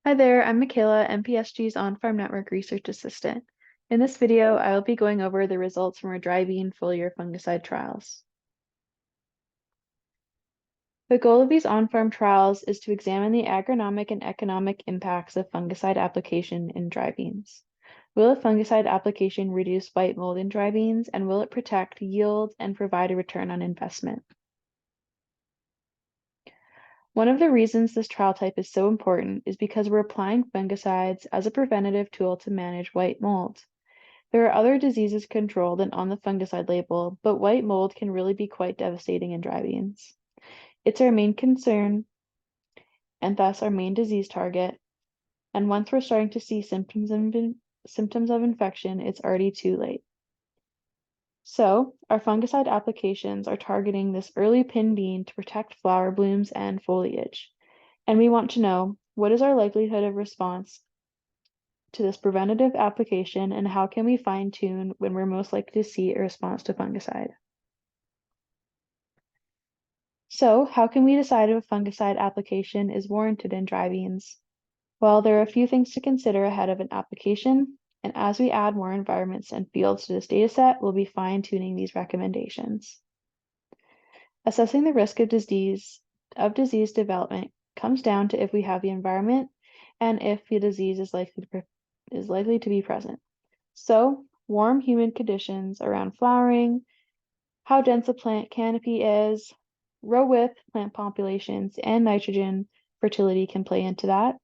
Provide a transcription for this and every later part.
Hi there, I'm Michaela, MPSG's On-Farm Network Research Assistant. In this video, I will be going over the results from our dry bean foliar fungicide trials. The goal of these on-farm trials is to examine the agronomic and economic impacts of fungicide application in dry beans. Will a fungicide application reduce white mold in dry beans, and will it protect yield and provide a return on investment? One of the reasons this trial type is so important is because we're applying fungicides as a preventative tool to manage white mold. There are other diseases controlled and on the fungicide label, but white mold can really be quite devastating in dry beans. It's our main concern and thus our main disease target. And once we're starting to see symptoms of infection, it's already too late. So our fungicide applications are targeting this early pin bean to protect flower blooms and foliage. And we want to know, what is our likelihood of response to this preventative application, and how can we fine tune when we're most likely to see a response to fungicide? So how can we decide if a fungicide application is warranted in dry beans? Well, there are a few things to consider ahead of an application, and as we add more environments and fields to this data set, we'll be fine-tuning these recommendations. Assessing the risk of disease development comes down to if we have the environment and if the disease is likely to be present. So, warm, humid conditions around flowering, how dense a plant canopy is, row width, plant populations, and nitrogen fertility can play into that.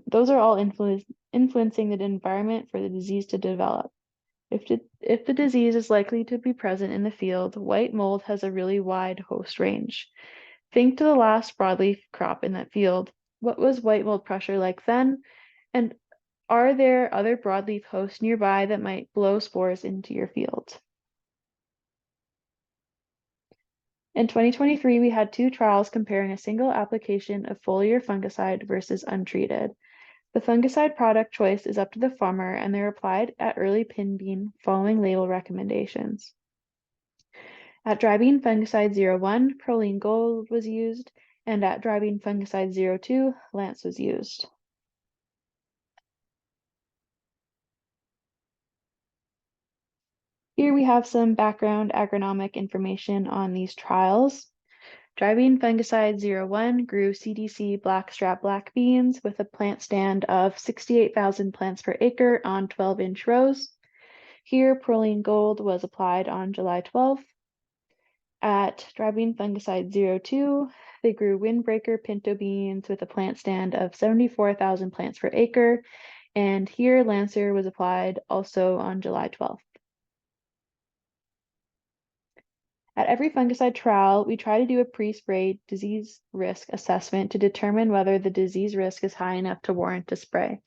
Those are all influencing the environment for the disease to develop. If the disease is likely to be present in the field, white mold has a really wide host range. Think to the last broadleaf crop in that field. What was white mold pressure like then? And are there other broadleaf hosts nearby that might blow spores into your field? In 2023, we had 2 trials comparing a single application of foliar fungicide versus untreated. The fungicide product choice is up to the farmer, and they're applied at early pin bean following label recommendations. At dry bean fungicide 01, Proline Gold was used, and at dry bean fungicide 02, Lance was used. Here we have some background agronomic information on these trials. Dry bean fungicide 01 grew CDC blackstrap black beans with a plant stand of 68,000 plants per acre on 12-inch rows. Here, Proline Gold was applied on July 12th. At dry bean fungicide 02, they grew windbreaker pinto beans with a plant stand of 74,000 plants per acre, and here Lancer was applied also on July 12th. At every fungicide trial, we try to do a pre-spray disease risk assessment to determine whether the disease risk is high enough to warrant a spray.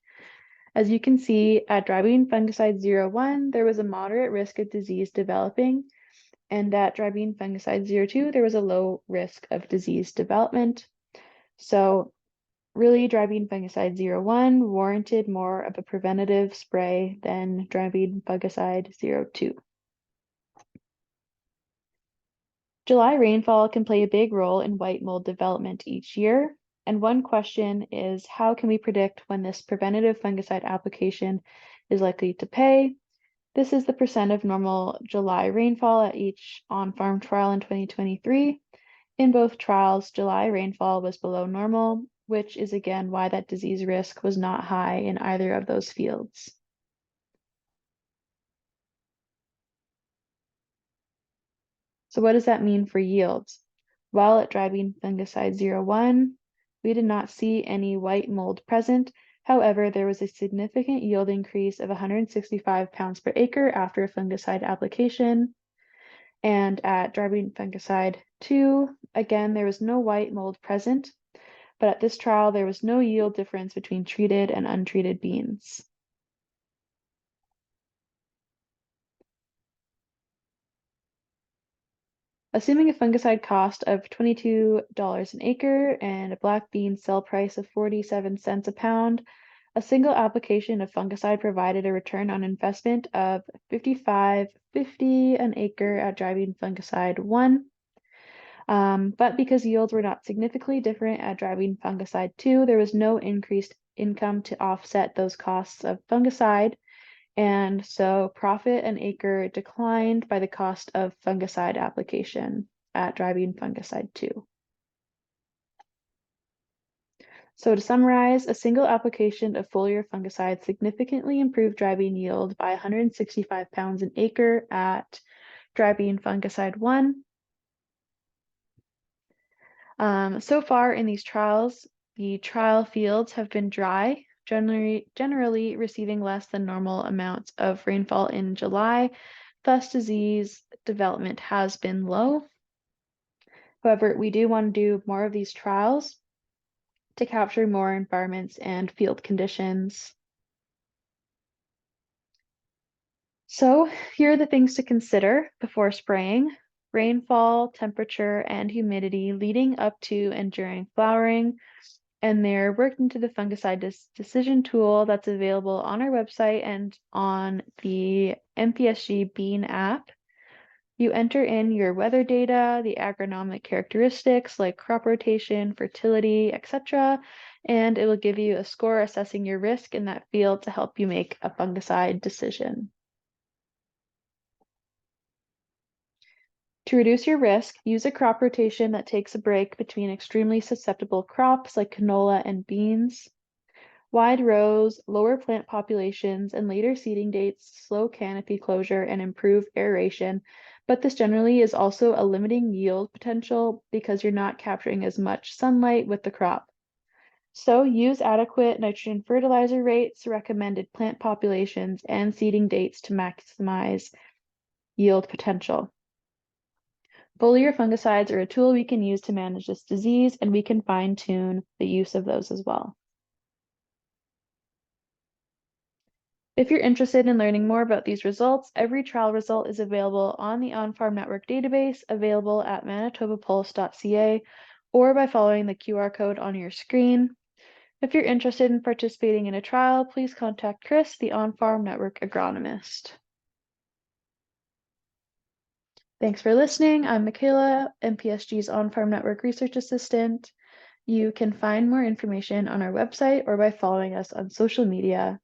As you can see, at dry bean fungicide 01, there was a moderate risk of disease developing, and at dry bean fungicide 02, there was a low risk of disease development. So really, dry bean fungicide 01 warranted more of a preventative spray than dry bean fungicide 02. July rainfall can play a big role in white mold development each year, and one question is, how can we predict when this preventative fungicide application is likely to pay? This is the percent of normal July rainfall at each on-farm trial in 2023. In both trials, July rainfall was below normal, which is again why that disease risk was not high in either of those fields. So what does that mean for yields? While at dry bean fungicide 01, we did not see any white mold present. However, there was a significant yield increase of 165 pounds per acre after a fungicide application. And at dry bean fungicide 2, again, there was no white mold present, but at this trial, there was no yield difference between treated and untreated beans. Assuming a fungicide cost of $22 an acre and a black bean sell price of 47 cents a pound, a single application of fungicide provided a return on investment of $55.50 an acre at dry bean fungicide 1. But because yields were not significantly different at driving fungicide 2, there was no increased income to offset those costs of fungicide, and so profit an acre declined by the cost of fungicide application at driving fungicide 2. So to summarize, a single application of foliar fungicide significantly improved driving yield by 165 pounds an acre at driving fungicide 1. So far in these trials, the trial fields have been dry, generally receiving less than normal amounts of rainfall in July, thus disease development has been low. However, we do want to do more of these trials to capture more environments and field conditions. So here are the things to consider before spraying: rainfall, temperature, and humidity leading up to and during flowering, and they're worked into the fungicide decision tool that's available on our website and on the MPSG Bean app. You enter in your weather data, the agronomic characteristics like crop rotation, fertility, etc., and it will give you a score assessing your risk in that field to help you make a fungicide decision. To reduce your risk, use a crop rotation that takes a break between extremely susceptible crops like canola and beans. Wide rows, lower plant populations, and later seeding dates slow canopy closure and improve aeration, but this generally is also a limiting yield potential because you're not capturing as much sunlight with the crop. So use adequate nitrogen fertilizer rates, recommended plant populations, and seeding dates to maximize yield potential. Foliar fungicides are a tool we can use to manage this disease, and we can fine-tune the use of those as well. If you're interested in learning more about these results, every trial result is available on the On-Farm Network database, available at manitobapulse.ca, or by following the QR code on your screen. If you're interested in participating in a trial, please contact Chris, the On-Farm Network agronomist. Thanks for listening. I'm Michaela, MPSG's On-Farm Network Research Assistant. You can find more information on our website or by following us on social media.